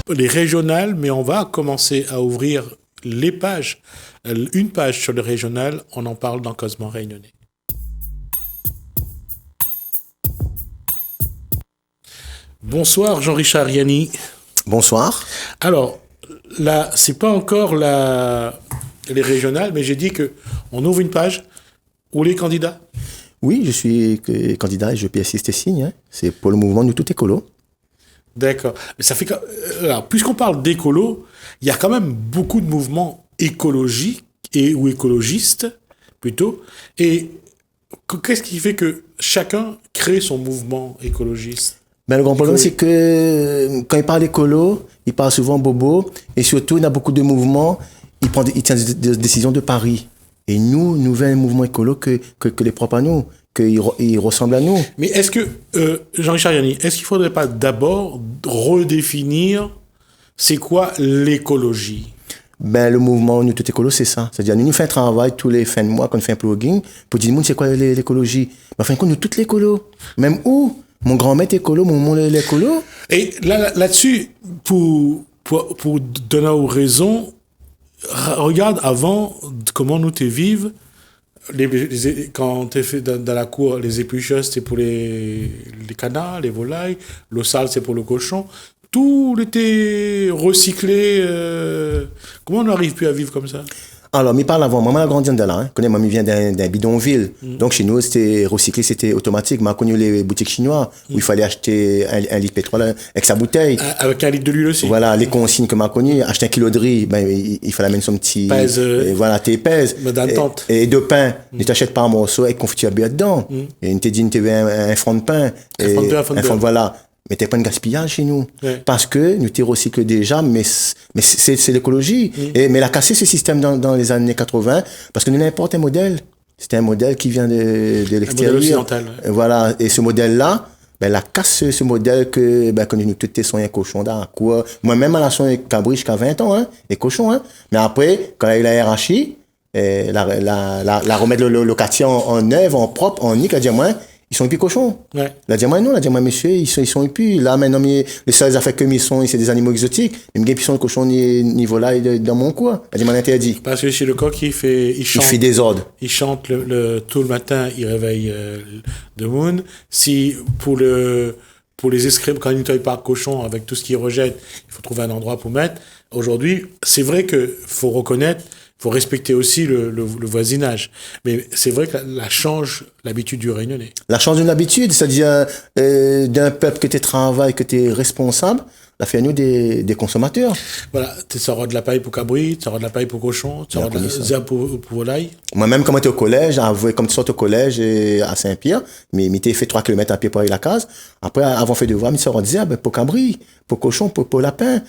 les régionales, mais on va commencer à ouvrir les pages. Une page sur le régional, on en parle dans Causement Réunionnais. Bonsoir Jean-Richard Yanni. Bonsoir. Alors, là, c'est pas encore les régionales, mais j'ai dit qu'on ouvre une page où les candidats. Oui, je suis candidat et je peux assister signe. Hein. C'est pour le mouvement Nous Tout Écolo. D'accord. Mais ça fait que, alors, puisqu'on parle d'écolo, il y a quand même beaucoup de mouvements écologiques ou écologistes, plutôt. Et qu'est-ce qui fait que chacun crée son mouvement écologiste? Mais le grand problème, c'est que quand il parle d'écolo, il parle souvent bobo. Et surtout, il y a beaucoup de mouvements, il tient des décisions de Paris. Et nous veulent un mouvement écolo que les propres à nous, qu'il ressemble à nous. Mais est-ce que, Jean-Richard Yanni, est-ce qu'il ne faudrait pas d'abord redéfinir c'est quoi l'écologie? Ben, le mouvement Nous Tout Écolo, c'est ça. C'est-à-dire, nous faisons un travail tous les fins de mois, quand on fait un plugin, pour dire, c'est quoi l'écologie? Mais enfin, nous, toute l'écolo. Même où? Mon grand-mère est écolo, mon monde est écolo. Et là-dessus, pour donner raison, regarde avant comment nous t'es vives. Quand t'es fait dans la cour, les éplucheuses, c'est pour les canards, les volailles. L'eau sale, c'est pour le cochon. Tout était recyclé. Comment on n'arrive plus à vivre comme ça? Alors, mi parle avant. Maman a grandi dans là. Hein. Connais, maman vient d'un bidonville. Donc, chez nous, c'était recyclé, c'était automatique. M'a connu les boutiques chinoises où il fallait acheter un litre de pétrole avec sa bouteille. Avec un litre de l'huile aussi. Voilà, les consignes que m'a connu. Acheter un kilo de riz, ben, il fallait mettre son petit. Pèse. Voilà, t'es pèse. Et de pain. Ne t'achètes pas un morceau avec confiture bien dedans. Et une t'es dit, tu veux un fond de pain. Un fond de voilà. Mais t'es pas un gaspillage chez nous. Ouais. Parce que nous t'y recycle déjà, mais c'est l'écologie. Mais elle a cassé ce système dans les années 80, parce que nous n'importe un modèle. C'était un modèle qui vient de l'extérieur. Un modèle occidental. Ouais. Voilà. Et ce modèle-là, ben, elle a cassé ce modèle que nous tous tes sont un cochon dans quoi. Moi-même, à la son cabri jusqu'à 20 ans, hein, et cochon, hein. Mais après, quand il y a eu la hiérarchie, la remettre le quartier en œuvre, en propre, en nique, à dire, moi, ils sont plus cochons. Ouais. La diamant, non, la diamant, monsieur, ils sont plus. Là, maintenant, les seules affaires que c'est des animaux exotiques. Mais ils sont les cochons ni volailles dans mon coin. La diamant interdit. Parce que chez le coq, il fait des ordres. Il chante tout le matin, il réveille le moon. Si, pour les escrimes, quand ils nettoient pas le cochon avec tout ce qu'ils rejettent, il faut trouver un endroit pour mettre. Aujourd'hui, c'est vrai que faut reconnaître, faut respecter aussi le voisinage. Mais c'est vrai que la change l'habitude du Réunionnais. La change d'une habitude, c'est-à-dire d'un peuple que tu travailles, que tu es responsable, la fait à nous des consommateurs. Voilà, tu sauras de la paille pour cabri, tu sauras de la paille pour cochon, tu sauras de la zère pour volaille. Moi-même, quand j'étais au collège, comme tu sortes au collège à Saint-Pierre, mais t'es fait 3 km à pied pour aller à la case. Après, avant fait devoir, mais tu sauras de zère pour cabri, pour cochon, pour lapin.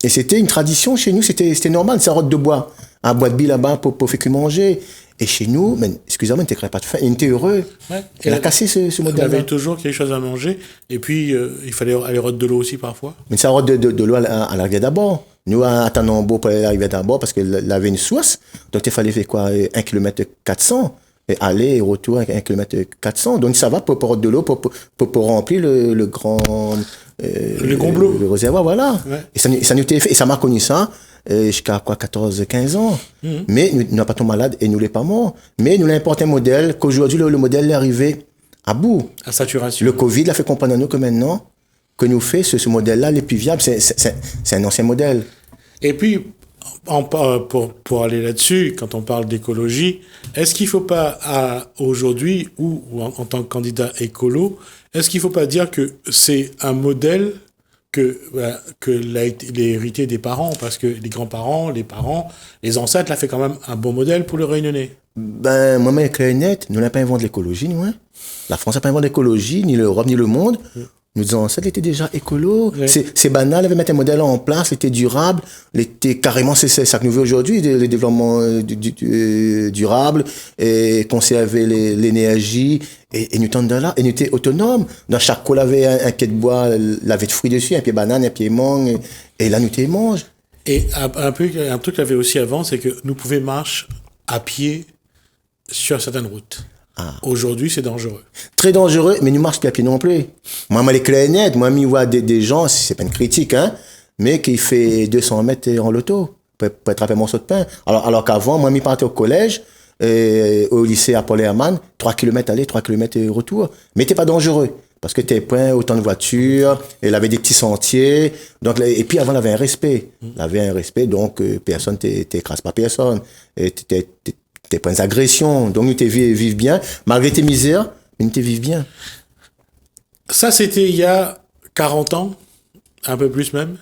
Et c'était une tradition chez nous, c'était normal, ça rote de bois. Un bois de billes là-bas pour faire manger. Et chez nous, excusez-moi, tu n'écris pas de faim. Il était heureux. Ouais. Il a cassé ce modèle-là. Il avait toujours quelque chose à manger. Et puis, il fallait aller rote de l'eau aussi parfois. Mais ça rote de l'eau à la rivière d'abord. Nous, à Tanambo, pour aller à la rivière d'abord, parce qu'elle avait une source. Donc, il fallait faire quoi? 1 km 400. Et aller et retour avec 1 km 400. Donc, ça va pour rote de l'eau, pour remplir le grand... le gombelot. Le réservoir, voilà. Ouais. Et ça nous était fait. Et ça m'a connu ça. Jusqu'à 14-15 ans. Mais nous n'avons pas tombé malade et nous ne sommes pas morts. Mais nous l'importe un modèle qu'aujourd'hui, le modèle est arrivé à bout. À saturation. Le Covid l'a fait comprendre à nous que maintenant, que nous fait ce modèle-là, les plus viables, c'est un ancien modèle. Et puis, pour aller là-dessus, quand on parle d'écologie, est-ce qu'il ne faut pas, aujourd'hui, ou en tant que candidat écolo, est-ce qu'il ne faut pas dire que c'est un modèle que l'hérité des parents, parce que les grands-parents, les parents, les ancêtres, là, fait quand même un bon modèle pour le Réunionnais. Moi-même, clair et net, nous n'avons pas inventé l'écologie, nous, hein. La France n'a pas inventé l'écologie, ni l'Europe, ni le monde. Nos ancêtres étaient déjà écolo. Ouais. C'est banal, ils avaient mis un modèle en place, c'était durable, était carrément, c'est ça que nous voulons aujourd'hui, le développement durable, et conserver l'énergie, et nous sommes là, et nous étions autonomes. Dans chaque col, avait un quai de bois, l'avait de fruits dessus, un pied banane, un pied mangue, et là, nous t'es mange. Et un truc qu'il y avait aussi avant, c'est que nous pouvions marcher à pied sur certaines routes. Ah. Aujourd'hui, c'est dangereux. Très dangereux, mais nous marchons pas à pied non plus. Moi, les clairs net, moi, je vois des gens, c'est pas une critique, hein, mais qui fait 200 mètres en loto pour attraper un morceau de pain. Alors qu'avant, moi, je partais au collège, au lycée Paul Hermann, 3 km aller, 3 km retour. Mais t'es pas dangereux. Parce que t'es point autant de voitures, il avait des petits sentiers. Donc, et puis avant, il avait un respect. Il avait un respect, donc personne t'écrase pas personne. T'es pas des agressions. Donc, nous t'es vivre bien. Malgré tes misères, mais nous t'es vivre bien. Ça, c'était il y a 40 ans, un peu plus même.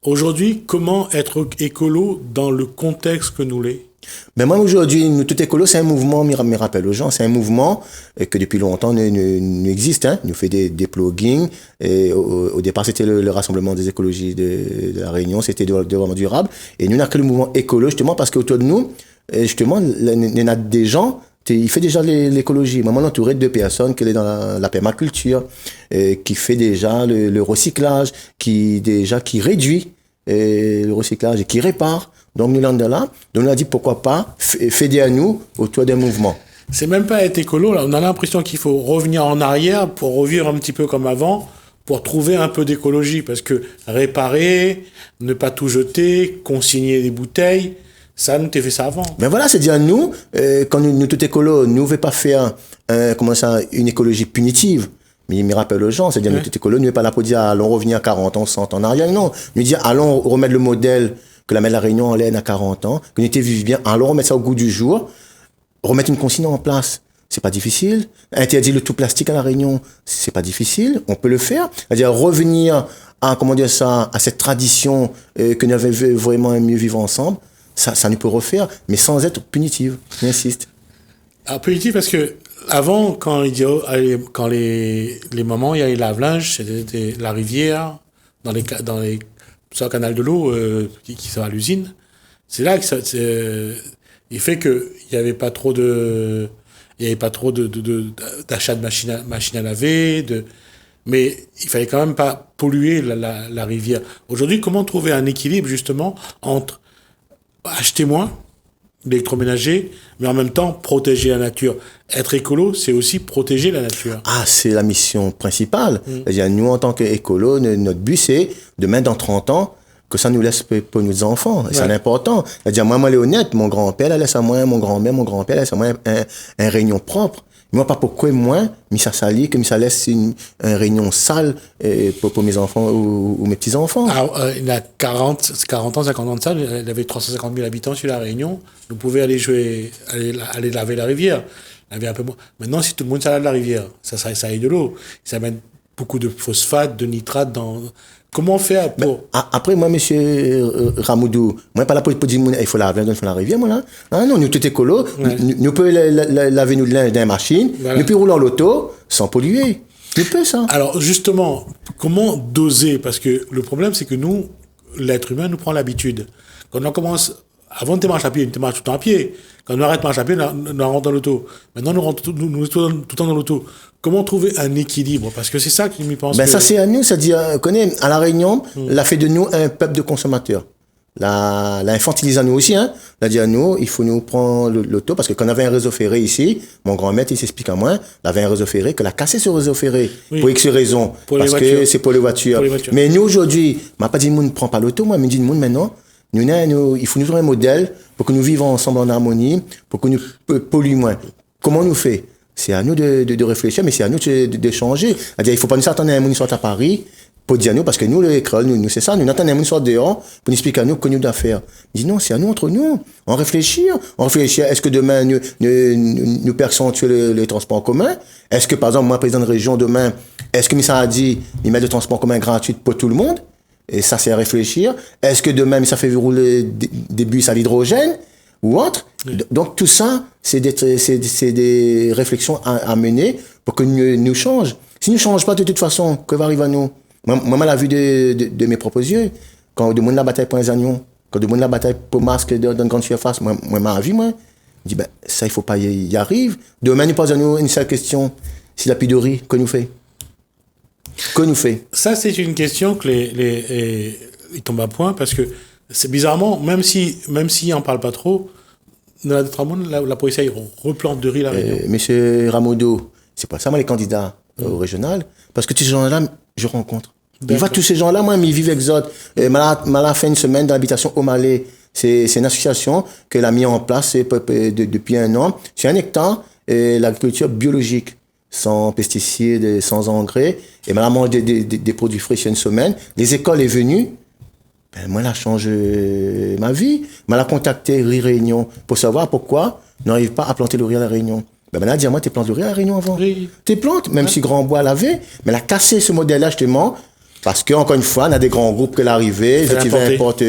Aujourd'hui, comment être écolo dans le contexte que nous l'est? Mais moi, aujourd'hui, nous, tout écolo, c'est un mouvement, me rappelle aux gens, c'est un mouvement que depuis longtemps nous existe. Hein. Nous fait des plugins. Et au départ, c'était le rassemblement des écologies de la Réunion, c'était développement durable. Et nous, on a créé le mouvement écolo, justement, parce qu'autour de nous, justement, il y a des gens, il fait déjà l'écologie. Moi, on est entouré de 2 personnes qui est dans la permaculture, qui fait déjà le recyclage, qui réduit le recyclage et qui répare. Donc, nous l'avons là. Donc, on a dit pourquoi pas fédérer à nous autour d'un mouvement. C'est même pas être écolo. Là. On a l'impression qu'il faut revenir en arrière pour revivre un petit peu comme avant, pour trouver un peu d'écologie. Parce que réparer, ne pas tout jeter, consigner des bouteilles, ça, nous, t'as fait ça avant. Ben voilà, c'est-à-dire nous, quand nous tout écolo, nous ne voulons pas faire une écologie punitive. Mais il me rappelle aux gens, c'est-à-dire nous tout écolo, nous n'est pas là pour dire allons revenir à 40 ans, 100 ans en arrière. Non, nous dire allons remettre le modèle que la mer de la Réunion en laine à 40 ans, que nous étions vivre bien, allons remettre ça au goût du jour, remettre une consigne en place. C'est pas difficile. Interdire le tout plastique à la Réunion, c'est pas difficile. On peut le faire. C'est-à-dire revenir à cette tradition que nous avions vraiment mieux vivre ensemble. Ça nous peut refaire, mais sans être punitive. J'insiste. Alors, punitive parce que avant, quand les moments, il y avait le lave-linge, c'était la rivière, sur le canal de l'eau qui sert à l'usine. C'est là que il fait que il y avait pas trop d'achat de machines à laver, mais il fallait quand même pas polluer la rivière. Aujourd'hui, comment trouver un équilibre justement entre acheter moins d'électroménager, mais en même temps protéger la nature. Être écolo, c'est aussi protéger la nature. Ah, c'est la mission principale. C'est-à-dire, nous, en tant qu'écolo, notre but, c'est, demain, dans 30 ans, que ça nous laisse pour nos enfants. Et c'est important. C'est-à-dire, moi, honnête, mon grand-père, il laisse à moi, mon grand-mère, mon grand-père, laisse à moi un réunion propre. Moi, pas pourquoi moi, mais ça salit, que ça laisse un réunion sale pour mes enfants ou mes petits-enfants. Alors, il y a 40 ans, 50 ans de ça, il avait 350 000 habitants sur la Réunion. Vous pouvez aller laver la rivière. Laver un peu moins. Maintenant, si tout le monde s'allait de la rivière, ça aille de l'eau. Ça amène beaucoup de phosphate, de nitrate dans... Comment faire pour... Après, moi, monsieur Ramoudou, moi, pas là pour dire, il faut laver dans la rivière, moi, là. Non, nous, tout écolo. Nous pouvons laver nous de linge dans la machine. Voilà. Nous pouvons rouler en l'auto sans polluer. Nous pouvons ça. Alors, justement, comment doser? Parce que le problème, c'est que nous, l'être humain, nous prend l'habitude. Quand on commence... Avant de marcher à pied, on marche tout le temps à pied. Quand on arrête de marcher à pied, on rentre dans l'auto. Maintenant, nous rentrons tout le temps dans l'auto. Comment trouver un équilibre? Parce que c'est ça que je m'y pense. Ben, ça, c'est à nous. C'est-à-dire, à la Réunion, l'a fait de nous un peuple de consommateurs. L'a infantilise à nous aussi, hein. L'a dit à nous, il faut nous prendre l'auto, parce que quand on avait un réseau ferré ici, mon grand-maître, il s'explique à moi, il avait un réseau ferré, que l'a cassé ce réseau ferré. Oui. Pour X raisons. Parce que c'est pour les voitures. Mais nous, aujourd'hui, m'a pas dit, ne prend pas l'auto, moi, mais dit, maintenant, il faut nous faire un modèle pour que nous vivions ensemble en harmonie, pour que nous polluions moins. Comment nous fait? C'est à nous de réfléchir, mais c'est à nous de changer. C'est-à-dire, il faut pas nous attendre à un monde soit à Paris pour dire à nous, parce que nous, l'école, nous c'est ça, nous attendons un monde soit dehors pour nous expliquer à nous ce que nous devons faire. Il dit non, c'est à nous, entre nous. On réfléchit. Est-ce que demain, nous perçons les transports en commun? Est-ce que, par exemple, moi, président de région, demain, est-ce que ça a dit, il met le transport en commun gratuit pour tout le monde? Et ça, c'est à réfléchir. Est-ce que demain, ça fait rouler des bus à l'hydrogène ou autre? Oui. Donc, tout ça, c'est des réflexions à mener pour que nous change. Si nous ne changeons pas de toute façon, que va arriver à nous? Moi, la vue de mes propres yeux, quand on demande la bataille pour les agneaux, quand on demande la bataille pour masque dans une grande surface, moi, ma vie, moi, je dis, ça, il ne faut pas y arriver. Demain, nous posons à nous une seule question. Si la pidorie, que nous fait? Que nous fait? Ça, c'est une question que ils tombent à point parce que c'est bizarrement, même si on parle pas trop, dans la Tramone, la police replante de riz la Réunion. Monsieur Ramoudou, c'est pas ça, moi, les candidats au régional, parce que tous ces gens-là, je rencontre. Il voit tous ces gens-là, moi, ils vivent exode. Mala fait une semaine dans l'habitation au Malais. C'est une association qu'elle a mis en place depuis 1 an. C'est 1 hectare, l'agriculture biologique, sans pesticides, sans engrais. Et Mala mange des produits frais sur une semaine. Les écoles est venues. Ben, moi, elle a changé ma vie. Elle a contacté Riz Réunion pour savoir pourquoi on n'arrive pas à planter le riz à la Réunion. Ben, elle a dit, moi, tu plantes le riz à la Réunion avant. Oui. Tu plantes, même si Grand Bois l'avait. Mais elle a cassé ce modèle-là, justement, parce qu'encore une fois, on a des grands groupes que l'arrivée, ils importent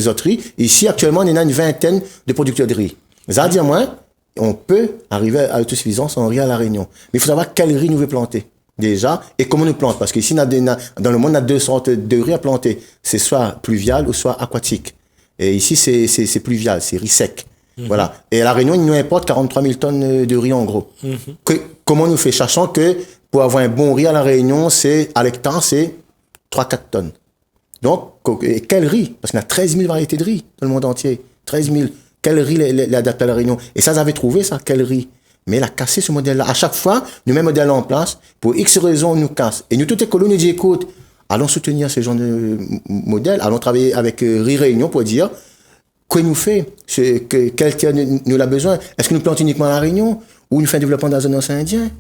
autres riz. Ici, actuellement, on a une vingtaine de producteurs de riz. Mais ça veut dire, moi, on peut arriver à l'autosuffisance en riz à la Réunion. Mais il faut savoir quel riz nous veut planter. Déjà, et comment nous plante. Parce qu'ici, dans le monde, on a 2 sortes de riz à planter. C'est soit pluvial ou soit aquatique. Et ici, c'est pluvial, c'est riz sec. Voilà. Et à la Réunion, il nous importe 43 000 tonnes de riz en gros. Comment nous fait? Sachant que pour avoir un bon riz à la Réunion, à l'hectare, c'est 3-4 tonnes. Donc, et quel riz? Parce qu'on a 13 000 variétés de riz dans le monde entier. 13 000. Quel riz l'adapte à la Réunion? Et ça, j'avais trouvé ça, quel riz? Mais elle a cassé ce modèle-là. À chaque fois, nous mettons le modèle en place. Pour X raisons, on nous casse. Et nous, tout écolo, nous dit, écoute, allons soutenir ce genre de modèle. Allons travailler avec Riz Réunion pour dire, quoi nous fait? Quel terre nous a besoin? Est-ce que nous plantons uniquement à la Réunion? Ou nous faisons un développement dans la zone océan Indien?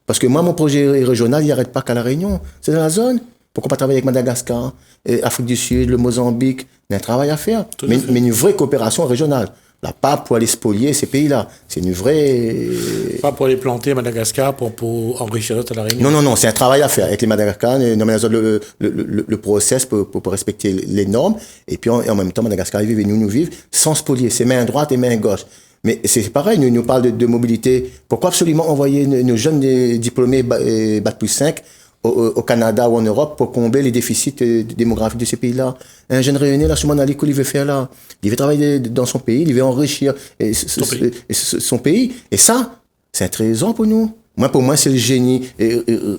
Parce que moi, mon projet régional, il n'arrête pas qu'à la Réunion. C'est dans la zone. Pourquoi pas travailler avec Madagascar, Afrique du Sud, le Mozambique? Il y a un travail à faire. Mais une vraie coopération régionale. Là, pas pour aller spolier ces pays-là. C'est une vraie... Pas pour aller planter Madagascar pour enrichir l'autre à la Réunion. Non, c'est un travail à faire avec les Madagascar, le process pour respecter les normes. Et puis, en même temps, Madagascar, ils vivent et nous vivons sans spolier. C'est main droite et main gauche. Mais c'est pareil, nous parle de mobilité. Pourquoi absolument envoyer nos jeunes diplômés Bac plus 5 au Canada ou en Europe pour combler les déficits démographiques de ces pays-là? Un jeune Réunionnais, là, sûrement, il veut faire là. Il veut travailler dans son pays, il veut enrichir son pays. Et ça, c'est un trésor pour nous. Pour moi, c'est le génie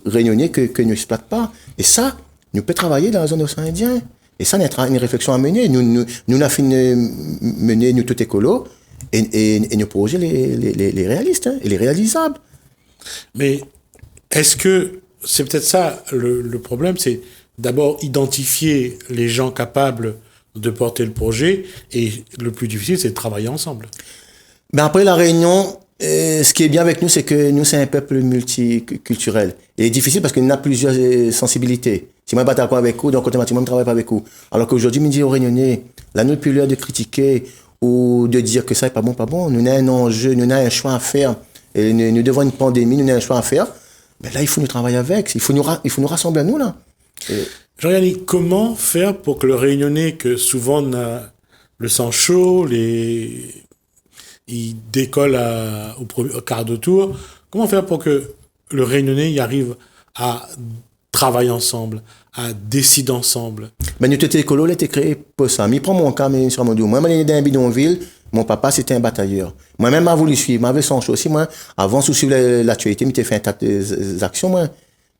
réunionnais que nous exploite pas. Et ça, nous peut travailler dans la zone océan Indien. Et ça, on a une réflexion à mener. Nous avons fait mener, nous, tout écolo, et nos projets, les réalistes, et les réalisables. Mais est-ce que c'est peut-être ça le problème, c'est d'abord identifier les gens capables de porter le projet, et le plus difficile, c'est de travailler ensemble. Ben après la Réunion, ce qui est bien avec nous, c'est que nous, c'est un peuple multiculturel. Et difficile parce qu'il y a plusieurs sensibilités. Si moi, je ne bats pas avec vous, donc automatiquement, je ne travaille pas avec vous. Alors qu'aujourd'hui, je me dis aux Réunionnais, là, nous, plus l'heure de critiquer ou de dire que ça n'est pas bon. Nous avons un enjeu, nous avons un choix à faire. Et nous devons une pandémie, nous avons un choix à faire. Mais là, il faut nous travailler avec. Il faut nous rassembler à nous, là. Jean-Yannick, comment faire pour que le Réunionnais, que souvent on a le sang chaud, il décolle au quart de tour, comment faire pour que le Réunionnais y arrive à travailler ensemble, à décider ensemble? Ben, nous, t'étais écolo, là, t'es créé pour ça. Mais prends mon cas, mais sur mon dos. Moi, je suis dans un bidonville. Mon papa, c'était un batailleur. Moi-même, j'ai voulu suivre. M'avais son choix aussi, moi. Avant de suivre l'actualité, m'étais fait un tas d'actions, moi.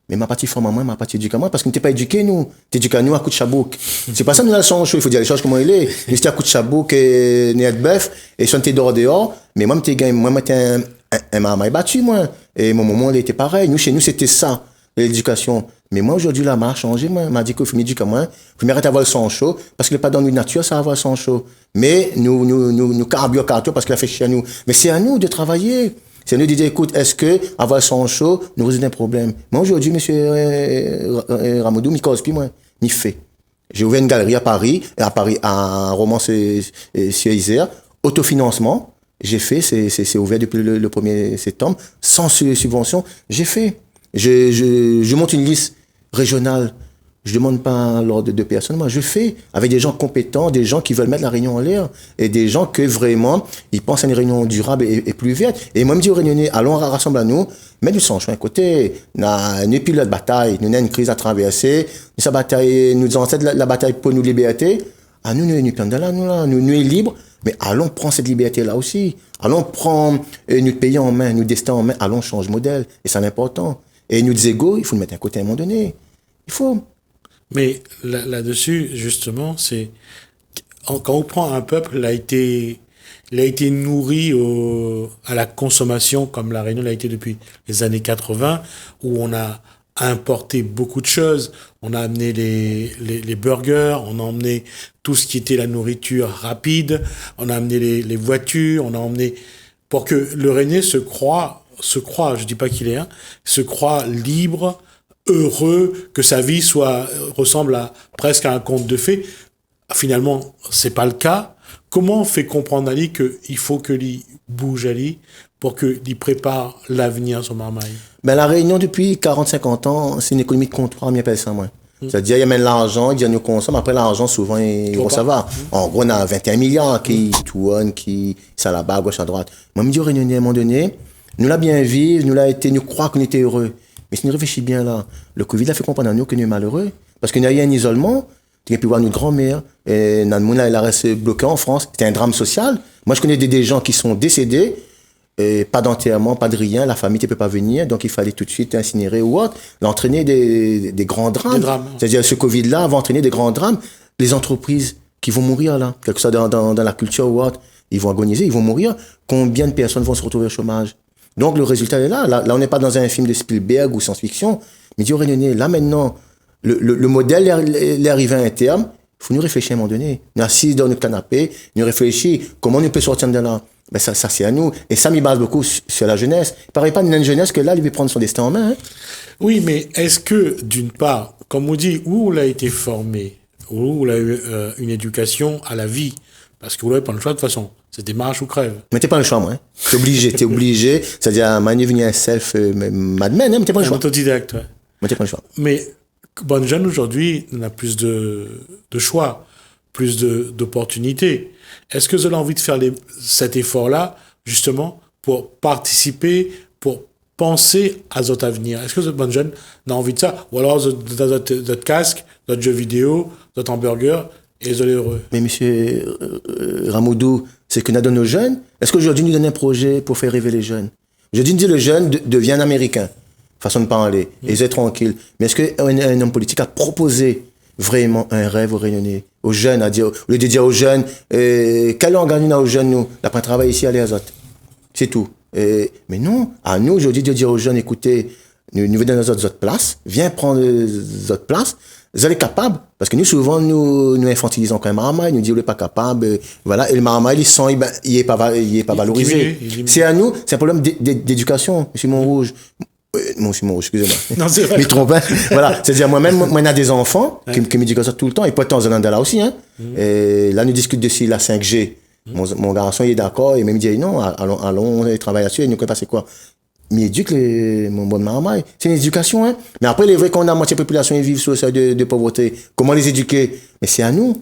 Mais ma partie forme à moi, ma partie éduquée à moi, parce qu'on n'était pas éduqués, nous. T'es éduqués à nous à coup de chabouk. C'est pas ça, nous, là, son choix. Il faut dire les choses comment il est. Nous, c'était à coup de chabouk et net bœuf, et si on était dehors. Mais moi, j'étais un maman battu, moi. Et mon maman, il était pareil. Nous, chez nous, c'était ça, l'éducation. Mais moi, aujourd'hui, là, m'a changé, moi. M'a dit qu'il faut m'éduquer à moi. Il faut m'arrêter d'avoir le sang chaud, parce que le pas dans notre nature, ça va avoir le sang chaud. Mais nous carburons parce qu'il a fait chier à nous. Mais c'est à nous de travailler. C'est à nous de dire, écoute, est-ce que avoir le sang chaud nous résout un problème? Moi, aujourd'hui, monsieur Ramoudou, m'y cause plus, moi. M'y fait. J'ai ouvert une galerie à Paris, à Romans-sur-Isère, autofinancement. J'ai fait, c'est ouvert depuis le 1er septembre, sans subvention. J'ai fait. Je monte une liste régionale. Je demande pas l'ordre de personnes. Moi, je fais avec des gens compétents, des gens qui veulent mettre la Réunion en l'air et des gens que vraiment, ils pensent à une Réunion durable et plus verte. Et moi, je me dis aux Réunionnais, allons rassembler à nous, mais nous sommes à côté. Nous avons plus de bataille. Nous avons une crise à traverser. Nous avons la bataille pour nos libertés. Ah, nous là. Nous sommes libres. Mais allons prendre cette liberté-là aussi. Allons prendre notre pays en main, notre destin en main. Allons changer de modèle. Et c'est important. Et nos égos, il faut le mettre à côté à un moment donné. Il faut. Mais là-dessus, justement, c'est quand on prend un peuple, il a été nourri à la consommation, comme la Réunion l'a été depuis les années 80, où on a importé beaucoup de choses. On a amené les burgers, on a emmené tout ce qui était la nourriture rapide, on a amené les voitures, on a emmené... Pour que le Rennais se croit, je dis pas qu'il est un, se croit libre, heureux, que sa vie ressemble presque à un conte de fées. Finalement, c'est pas le cas. Comment on fait comprendre à lui qu'il faut que lui bouge à lui pour qu'il prépare l'avenir sur Marmaille? Ben, la Réunion, depuis 40-50 ans, c'est une économie de comptoir, on appelle ça, moi. C'est-à-dire, il y a même l'argent, il dit, nous consomme. Après, l'argent, souvent, ça va. En gros, on a 21 milliards qui tournent, ça là-bas, à gauche, à droite. Moi, je me dis, au Réunionnais, à un moment donné, nous l'a bien vivre, nous croire qu'on était heureux. Mais si nous réfléchissons bien là, le Covid a fait comprendre à nous que nous sommes malheureux. Parce qu'il y a eu un isolement. Tu as pu voir notre grand-mère, et Nanmoun, elle a resté bloquée en France. C'était un drame social. Moi, je connais des gens qui sont décédés, et pas d'enterrement, pas de rien, la famille ne peut pas venir, donc il fallait tout de suite incinérer ou autre, l'entraîner des grands drames. C'est-à-dire, ce Covid-là va entraîner des grands drames. Les entreprises qui vont mourir là, quelque chose dans la culture ou autre, ils vont agoniser, ils vont mourir. Combien de personnes vont se retrouver au chômage? Donc, le résultat est là. Là, on n'est pas dans un film de Spielberg ou science-fiction. Mais Dieu Réunionnais, là maintenant, le modèle est arrivé à un terme. Il faut nous réfléchir à un moment donné. Nous assis dans le canapé, nous réfléchir comment on peut sortir de là. Ben ça c'est à nous. Et ça m'y base beaucoup sur la jeunesse. Il ne paraît pas d'une jeunesse que là, il veut prendre son destin en main. Hein. Oui, mais est-ce que, d'une part, comme on dit, où il a été formé, où il a eu une éducation à la vie, parce que vous n'avez pas le choix de toute façon. C'était marche ou crève. Mais t'es pas le choix, moi. Hein. T'es obligé. C'est-à-dire, manier venir un self madman, hein, mais t'es pas le choix. Autodidacte, ouais. Mais t'es pas le choix. Mais bonne jeune aujourd'hui, on a plus de choix, plus d'opportunités. Est-ce que vous avez envie de faire cet effort-là, justement, pour participer, pour penser à votre avenir? Est-ce que votre bonne jeune n'a envie de ça? Ou alors, votre casque, votre jeu vidéo, votre hamburger, et vous allez heureux? Mais monsieur Ramoudou, c'est que nous donnons aux jeunes. Est-ce qu'aujourd'hui, nous donnons un projet pour faire rêver les jeunes? Aujourd'hui, nous disons le jeune devient un Américain. Façon de parler. Et ils sont tranquilles. Mais est-ce qu'un homme politique a proposé vraiment un rêve aux Réunionnais, aux jeunes, au lieu de dire aux jeunes, quel engagement nous a aux jeunes, nous, la prend travail ici, allez à autres. C'est tout. Mais non, à nous aujourd'hui de dire aux jeunes, écoutez, nous venons dans notre place, viens prendre notre place, vous êtes capables, parce que nous souvent nous infantilisons quand même Marmaille, nous disons vous n'êtes pas capable, voilà, et le Marmaille, il est pas valorisé. C'est à nous, c'est un problème d'éducation, monsieur Montrouge. Monsieur Montrouge, excusez-moi. Non, c'est vrai. Mais trompe, hein. Voilà. C'est-à-dire, moi-même, moi, on a des enfants qui me disent comme ça tout le temps, et pas de temps en temps là aussi, hein. Et là, nous discutons de la 5G. Mon garçon, il est d'accord, et même il dit, non, allons travailler là-dessus, et nous, c'est quoi? Mais éduque mon bon Marmaille. C'est une éducation, hein. Mais après, il est vrai qu'on a la moitié de la population qui vit sur le seuil de pauvreté. Comment les éduquer? Mais c'est à nous.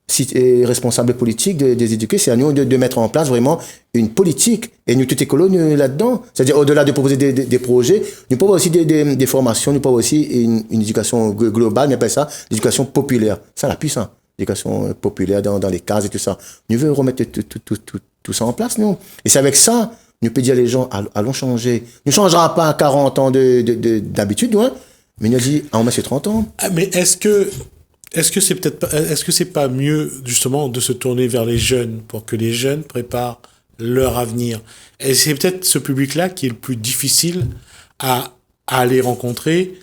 Si responsable politique de éduquer, c'est à nous de mettre en place vraiment une politique. Et nous, tout écolo, nous là-dedans. C'est-à-dire, au-delà de proposer des projets, nous pouvons aussi des formations, nous pouvons aussi une éducation globale, mais pas ça, l'éducation populaire. Ça, la puissance. L'éducation populaire dans les cases et tout ça. Nous voulons remettre tout ça en place, nous. Et c'est avec ça, nous pouvons dire les gens, allons changer. Nous ne changerons pas à 40 ans d'habitude, hein. Mais nous dit, on met ses 30 ans. Ah, mais est-ce que c'est pas mieux, justement, de se tourner vers les jeunes pour que les jeunes préparent leur avenir? Et c'est peut-être ce public-là qui est le plus difficile à aller rencontrer,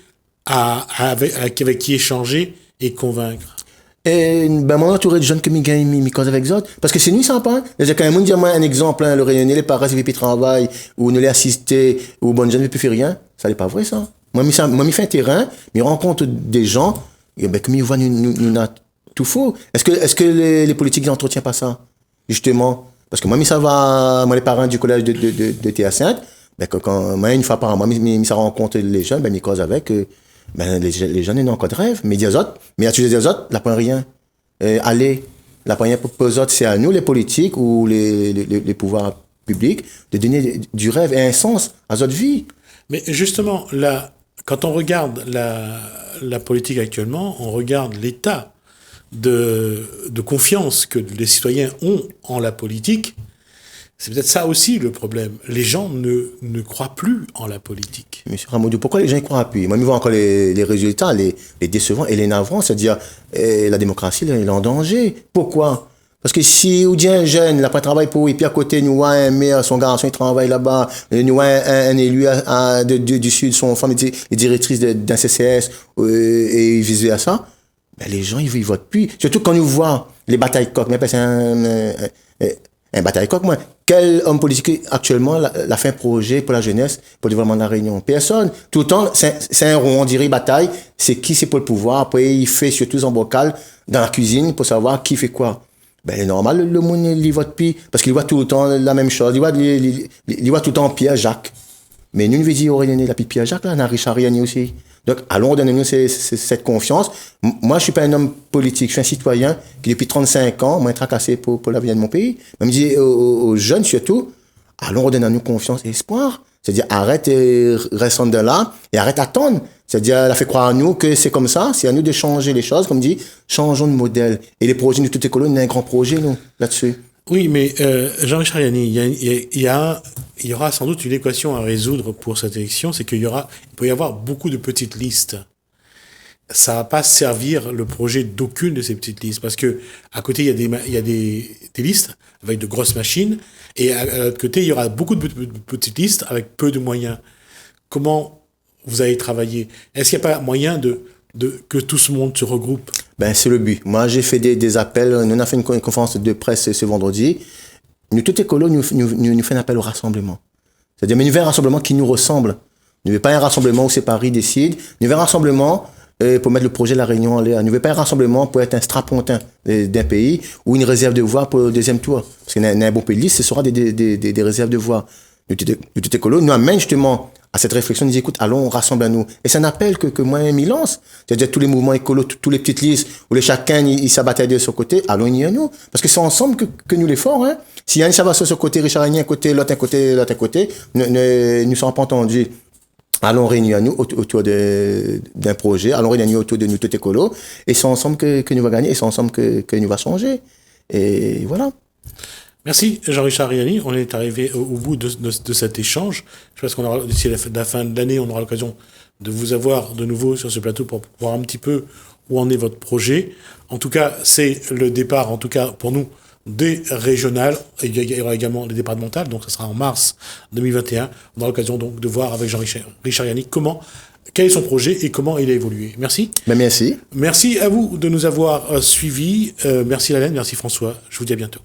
avec qui échanger et convaincre. Et, ben, moi, entouré de jeunes que mi cause avec eux. Parce que c'est nous, sympa, hein. C'est-à-dire, quand même, dire, moi, un exemple, hein, le Réunionnais, les parents, ils travail, ou ne les assister, ou bonne jeune ne peut faire rien. Ça n'est pas vrai, ça. Moi, je fais un terrain, je rencontre des gens, et ben, comme ils voient, nous, tout faux. Est-ce que les politiques n'entretiennent pas ça? Justement. Parce que moi, ça va, moi, les parents du collège de Théa-Sainte, ben, quand, moi, une fois par an, moi, ça rencontre les jeunes, ben, ils causent avec, ben, les jeunes, ils n'ont encore de rêve. Mais des autres, mais à tous les autres, la point rien. Allez, la première pour eux autres, c'est à nous, les politiques ou les pouvoirs publics, de donner du rêve et un sens à notre vie. Mais justement, là, quand on regarde la politique actuellement, on regarde l'état de confiance que les citoyens ont en la politique. C'est peut-être ça aussi le problème. Les gens ne croient plus en la politique. Monsieur Ramoudou, pourquoi les gens y croient plus? Moi, je vois encore les résultats, les décevants et les navrants, c'est-à-dire la démocratie elle est en danger. Pourquoi? Parce que si on dit un jeune, il a pas travaillé pour, et puis à côté, nous voit un maire, son garçon, il travaille là-bas, nous voit un élu du Sud, son femme est directrice d'un CCS, et vice versa, ben, les gens, ils votent plus. Surtout quand nous voient les batailles de coq, mais c'est un bataille de coq, moi. Quel homme politique actuellement l'a fait un projet pour la jeunesse, pour le développement de la Réunion? Personne. Tout le temps, c'est un rond, on dirait bataille. C'est qui c'est pour le pouvoir. Après, il fait surtout en bocal dans la cuisine pour savoir qui fait quoi. Ben, c'est normal, le monde, il vote plus. Parce qu'il voit tout le temps la même chose. Il voit tout le temps Pierre Jacques. Mais nous, nous veut dire, Aurélien, la Pierre Jacques, là, on a Richard Riani aussi. Donc, allons, donnez-nous cette confiance. Moi, je suis pas un homme politique, je suis un citoyen qui, depuis 35 ans, m'a tracassé pour l'avenir de mon pays. Même dit aux jeunes, surtout, allons, redonnez-nous confiance et espoir. C'est-à-dire, arrête et restons de là, et arrête d'attendre. C'est-à-dire, elle a fait croire à nous que c'est comme ça, c'est à nous de changer les choses, comme dit, changeons de modèle. Et les projets de toute école, on a un grand projet, nous, là-dessus. Oui, mais Jean-Richard Riani, il y aura sans doute une équation à résoudre pour cette élection, c'est il peut y avoir beaucoup de petites listes. Ça va pas servir le projet d'aucune de ces petites listes, parce que à côté il y a des listes avec de grosses machines, et à l'autre côté il y aura beaucoup de petites listes avec peu de moyens. Comment vous allez travailler? Est-ce qu'il n'y a pas moyen que tout ce monde se regroupe? Ben, c'est le but. Moi, j'ai fait des appels. Nous, on a fait une conférence de presse ce vendredi. Nous, tout écolo, nous fait un appel au rassemblement. C'est-à-dire, mais nous voulons un rassemblement qui nous ressemble. Nous ne voulons pas un rassemblement où c'est Paris décide. Nous voulons un rassemblement pour mettre le projet de la Réunion en l'air. Nous ne voulons pas un rassemblement pour être un strapontin d'un pays ou une réserve de voix pour le deuxième tour. Parce qu'il y a un bon pays de liste, ce sera des réserves de voix. Nous, tout écolo, nous amène justement à cette réflexion, nous dit, écoute, allons, on rassemble à nous. Et c'est un appel que moi-même, il lance. C'est-à-dire, tous les mouvements écolos, tous les petites listes, où chacun, il s'abattait de son côté, allons, y à nous. Parce que c'est ensemble que nous les forts, hein. S'il y a une s'abat sur ce côté, Richard Agné, un côté, l'autre, un côté, l'autre, un côté, nous sommes pas entendus. Allons réunir nous autour d'un projet, allons réunir nous autour de nous, tout écolo. Et c'est ensemble que nous va gagner, et c'est ensemble que nous va changer. Et voilà. Merci Jean-Richard Riani, on est arrivé au bout de cet échange. Je pense qu'on aura, d'ici la fin de l'année, on aura l'occasion de vous avoir de nouveau sur ce plateau pour voir un petit peu où en est votre projet. En tout cas, c'est le départ, en tout cas pour nous, des régionales. Il y aura également les départementales, donc ça sera en mars 2021. On aura l'occasion donc de voir avec Jean-Richard Riani quel est son projet et comment il a évolué. Merci. Ben merci. Merci à vous de nous avoir suivis. Merci Hélène, merci François. Je vous dis à bientôt.